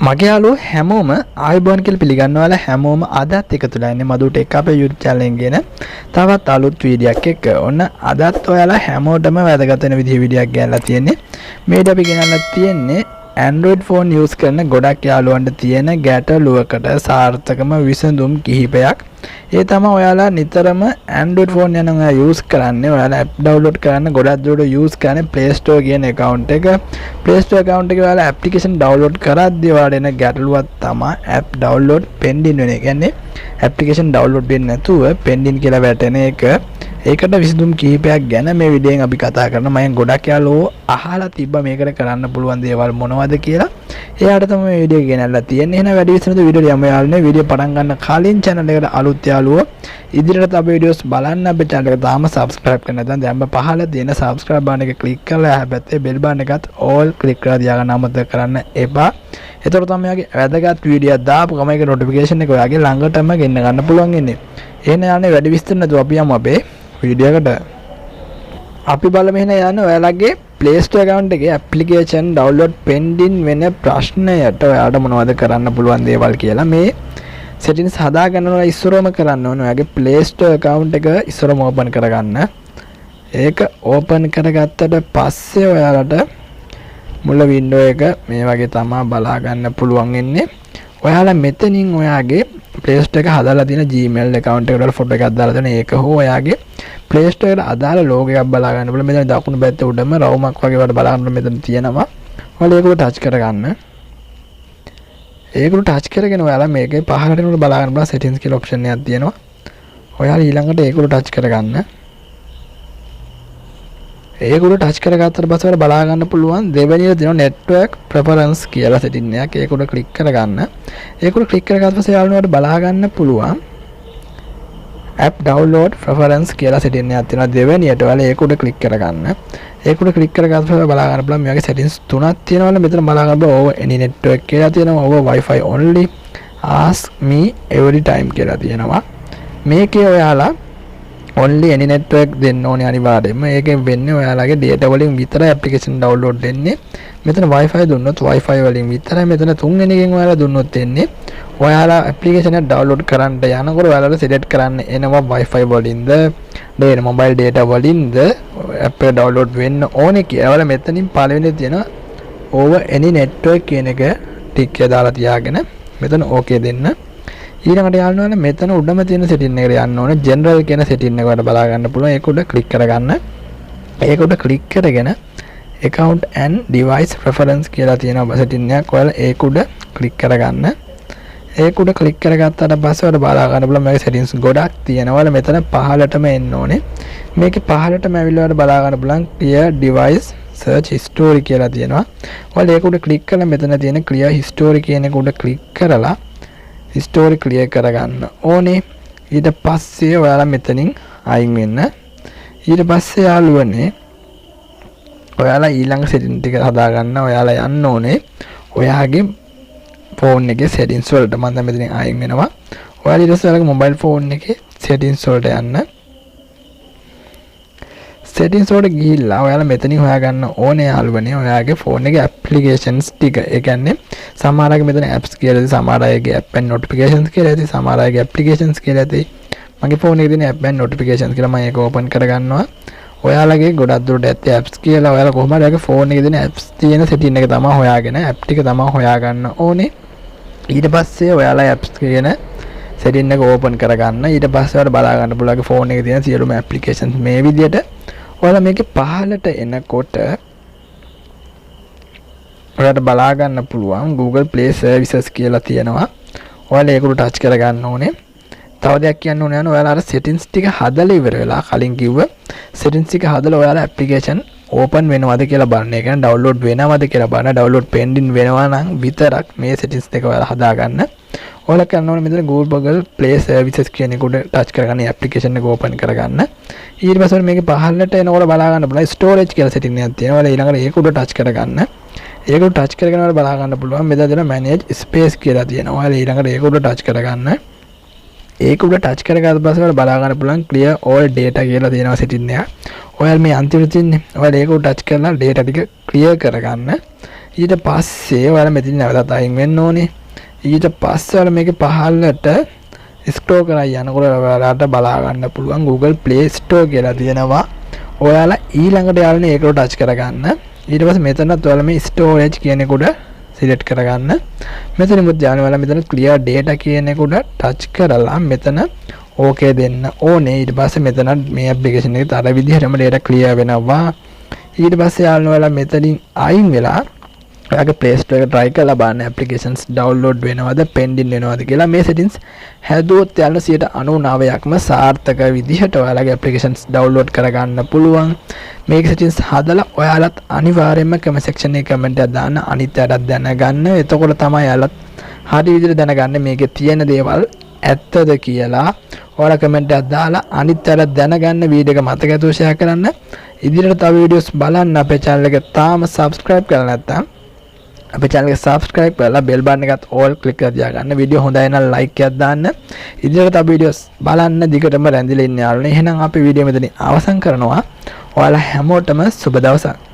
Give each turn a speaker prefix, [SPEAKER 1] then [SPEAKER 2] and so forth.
[SPEAKER 1] මගේ යාළුවෝ හැමෝම ආයුබෝවන් කියලා පිළිගන්නවා හැමෝම අදත් එකතුලා ඉන්නේ මදු ටෙක් අපේ YouTube channel එකෙන් ගෙන තවත් අලුත් වීඩියෝ එකක් එක්ක. ඔන්න අදත් ඔයාලා හැමෝටම වැදගත් වෙන විදිහේ වීඩියෝ එකක් ගෙනල්ලා තියෙන්නේ. මේක අපි ගෙනල්ලා තියෙන්නේ Android phone use කරන ගොඩක් යාළුවන්ට තියෙන ගැටලුවකට සාර්ථකම විසඳුම් කිහිපයක්. ඒ තමයි ඔයාලා නිතරම Android phone යන ඔයා use කරන්නේ ඔයාලා app download කරන්න ගොඩක් දුරට use කරන්නේ Play Store කියන account එක. Play Store account එකේ ඔයාලා application download කරද්දී ඔයාලට එන ගැටලුවක් තමයි app download pending වෙන එක. කියන්නේ application download වෙන්නේ නැතුව pending කියලා වැටෙන එක. ඒකට විසඳුම් කිහිපයක් ගැන මේ වීඩියෝෙන් අපි කතා කරනවා. මම ගොඩක් යාළුවෝ අහලා තිබ්බා මේකට කරන්න පුළුවන් දේවල් මොනවද කියලා. එයාට තමයි මේ වීඩියෝ ගෙනල්ලා තියෙන්නේ. එහෙනම් වැඩි විස්තර වීඩියෝ යමු යාළුවනේ. වීඩියෝ පටන් ගන්න කලින් channel එකට අලුත් යාළුවෝ ඉදිරියට අපේ වීඩියෝස් බලන්න අපේ channel එක තාම subscribe කරන්න නැත්නම් දැන්ම පහළ තියෙන subscribe button එක click කරලා හැබැයි bell button එකත් all click කරලා තියාගන්න අමතක කරන්න එපා. එතකොට තමයි ඔයාගේ වැදගත් වීඩියෝ දාපු ගමන් ඒක notification එක ඔයාගේ ළඟටම ගෙන්න ගන්න පුළුවන් ඉන්නේ. එහෙනම් යන්නේ වැඩි විස්තර නැතුව අපි යමු අපේ වීඩියෝ එකට. අපි බලමු එහෙනම් යන්නේ ඔයාලගේ Play Store account එකේ application download pending වෙන ප්‍රශ්නයට ඔයාලට මොනවද කරන්න පුළුවන් දේවල් කියලා. මේ settings හදා ගන්නවා ඉස්සරම කරන්න ඕනේ. ඔයාගේ Play Store account එක ඉස්සරම open කරගන්න. ඒක open කරගත්තට පස්සේ ඔයාලට මුල window එක මේ වගේ තමයි බලා ගන්න පුළුවන් ඉන්නේ. ඔයාලා මෙතනින් ඔයාගේ Play Store එක හදාලා තියෙන Gmail account එකට ෆොටෝ එකක් දාලා දෙන ඒක හෝ ඔයාගේ Play Store එකට අදාළ logo එකක් බලා ගන්න පුළුවන්. මෙතන දකුණු පැත්තේ උඩම රවුමක් වගේ වල බලා ගන්න මෙතන තියෙනවා. ඔයාලා ඒක ටච් කරගන්න. ඒකට ටච් කරගෙන ඔයාලා මේකේ පහළට යනකොට බලා ගන්න පුළුවන් settings කියලා option එකක් තියෙනවා. ඔයාලා ඊළඟට ඒකට ටච් කරගන්න. ඒකට ටච් කරගත්තට පස්සේ ඔයාලා බලා ගන්න පුළුවන් දෙවෙනියට තියෙන network preference කියලා setting එකක්. ඒකට ක්ලික් කරගන්න. ඒකට ක්ලික් කරගත්ත පස්සේ ඔයාලට බලා ගන්න පුළුවන් app download preference කියලා setting එකක් තියෙනවා. දෙවෙනියට ඔයාලා ඒකට ක්ලික් කරගන්න. ඒකට ක්ලික් කරගත්ත පස්සේ බලා ගන්න පුළුවන් මේවාගේ settings තුනක් තියෙනවා. මෙතන බලා ගන්න පුළුවන් over any network කියලා තියෙනවා. over wifi only, ask me every time කියලා තියෙනවා. මේකේ ඔයාලා only any network දෙන්න ඕනේ අනිවාර්යයෙන්ම. ඒකෙන් වෙන්නේ ඔයාලගේ data වලින් විතරයි application download වෙන්නේ. මෙතන wifi දුන්නොත් wifi වලින් විතරයි. මෙතන තුන්වෙනි එකෙන් ඔයාලා දුන්නොත් එන්නේ ඔයාලා application එක download කරන්න යනකොට ඔයාලා select කරන්න එනවා wifi වලින්ද data mobile data වලින්ද app එක download වෙන්න ඕනේ කියලා. ඔයාලා මෙතනින් පළවෙනි තියෙන over any network කියන එක ටික් එක දාලා තියාගෙන මෙතන okay දෙන්න. ඊළඟට යාළුවනේ මෙතන උඩම තියෙන setting එකට යන්න ඕනේ. general කියන setting එක වල බලා ගන්න පුළුවන්. ඒක උඩ click කරගන්න. ඒක උඩ click කරගෙන account and device preference කියලා තියෙන setting එකක් ඔයාලා ඒක උඩ click කරගන්න. ඒක උඩ click කරගත්තාට පස්සේ ඔයාලා බලා ගන්න පුළුවන් මේකේ settings ගොඩක් තියෙනවා. ඔයාලා මෙතන පහළටම එන්න ඕනේ. මේකේ පහළටම ඇවිල්ලා ඔයාලා බලා ගන්න පුළුවන් clear device search history කියලා තියෙනවා. ඔයාලා ඒක උඩ click කරලා මෙතන තියෙන clear history කියන එක උඩ click කරලා history clear කරගන්න ඕනේ. ඊට පස්සේ ඔයාලා මෙතනින් අයින් වෙන්න. ඊට පස්සේ යාළුවනේ ඔයාලා ඊළඟ setting ටික හදාගන්න. ඔයාලා යන්න ඕනේ ඔයාගේ phone එකේ settings වලට. මම දැන් මෙතනින් අයින් වෙනවා. ඔයාලා ඊට පස්සේ ඔයාලගේ mobile phone එකේ settings වලට යන්න. settings වලට ගිහිල්ලා ඔයාලා මෙතනින් හොයාගන්න ඕනේ යාළුවනේ ඔයාගේ phone එකේ applications ටික. ඒ කියන්නේ සමහර අයගේ මෙතන apps කියලා ඇති, සමහර අයගේ app and notifications කියලා ඇති, සමහර අයගේ applications කියලා ඇති. මගේ phone එකේ තියෙන app and notifications කියලා මම ඒක open කරගන්නවා. ඔයාලගේ ගොඩක් දුරට ඇත්තේ apps කියලා. ඔයාලා කොහොමද ඔයාගේ phone එකේ තියෙන apps තියෙන setting එක තමයි හොයාගෙන app ටික තමයි හොයාගන්න ඕනේ. ඊට පස්සේ ඔයාලා apps කියන setting එක open කරගන්න. ඊට පස්සේ ඔයාලා බලා ගන්න පුළුවන් phone එකේ තියෙන සියලුම applications මේ විදිහට. ඔයාලා මේකේ පහළට එනකොට ඔයාලට බලා ගන්න පුළුවන් Google Play Services කියලා තියෙනවා. ඔයාලා ඒකට ටච් කරගන්න ඕනේ. තව දෙයක් කියන්න ඕනේ යන ඔයාලා අර settings ටික හදලා ඉවර වෙලා කලින් කිව්ව settings ටික හදලා ඔයාලා application open වෙනවද කියලා බලන්න. ඒ කියන්නේ download වෙනවද කියලා බලන්න. download pending වෙනවා නම් විතරක් මේ settings දෙක ඔයාලා හදාගන්න. ඔයාලා කරන්න ඕනේ මෙතන Google Play Services කියන එක උඩ ටච් කරගන්න application එක open කරගන්න. ඊට පස්සේ මේකේ පහළට එනකොට බලා ගන්න පුළුවන් storage කියලා setting එකක් තියෙනවා. ඔයාලා ඊළඟට ඒක උඩ ටච් කරගන්න. ඒක උඩ ටච් කරගෙන ඔයාලා බලා ගන්න පුළුවන් මෙතන දෙන manage space කියලා තියෙනවා. ඔයාලා ඊළඟට ඒක උඩ ටච් කරගන්න. ඒක උඩ ටච් කරගත්ත පස්සේ ඔයාලා බලා ගන්න පුළුවන් clear all data කියලා තියෙනවා setting එක. ඔයාලා මේ අන්තිමට තියන්නේ ඔයාලා ඒක උඩ ටච් කරලා data ටික clear කරගන්න. ඊට පස්සේ ඔයාලා මෙතන නැවතත් අයින් වෙන්න ඕනේ. ඊට පස්සේ ඔයාලා මේකේ පහළට ස්ක්‍රෝල් කරලා යනකොට ඔයාලට බලා ගන්න පුළුවන් Google Play Store කියලා තියෙනවා. ඔයාලා ඊළඟට යාළුවනේ ඒකට ටච් කරගන්න. ඊට පස්සේ මෙතනත් ඔයාලා මේ storage කියන එකට සිලෙක්ට් කරගන්න. මෙතනමුත් යාළුවනේ ඔයාලා මෙතන clear data කියන එකට ටච් කරලා මෙතන ඕකේ දෙන්න ඕනේ. ඊට පස්සේ මෙතන මේ ඇප්ලිකේෂන් එකේ තර විදිහටම data clear වෙනවා. ඊට පස්සේ යාළුවනේ ඔයාලා මෙතනින් අයින් වෙලා ඔයාගේ Play Store එක try කරලා බලන්න applications download වෙනවද pending වෙනවද කියලා. මේ settings හැදුවොත් යාළුවනේ 99%ක්ම සාර්ථක විදිහට ඔයාලගේ applications download කරගන්න පුළුවන්. මේක settings හදලා ඔයාලත් අනිවාර්යයෙන්ම comment section එකේ comment එකක් දාන්න, අනිත් අයටත් දැනගන්න. එතකොට තමයි යාළුවත් හරි විදිහට දැනගන්නේ මේකේ තියෙන දේවල් ඇත්තද කියලා. ඔයාලා comment එකක් දාලා අනිත් අයටත් දැනගන්න, වීඩියෝ එක මතක ඇතුව share කරන්න. ඉදිරියට තව වීඩියෝස් බලන්න අපේ channel එක තාම subscribe කරලා නැත්නම් අපේ channel එක subscribe කරලා bell button එකත් all click කරලා තියාගන්න. වීඩියෝ හොඳයි නම් like එකක් දාන්න. ඉදිරියට තව වීඩියෝස් බලන්න දිගටම රැඳිලා ඉන්න යාළුවනේ. එහෙනම් අපි වීඩියෝ මෙතනින් අවසන් කරනවා. ඔයාලා හැමෝටම සුබ දවසක්.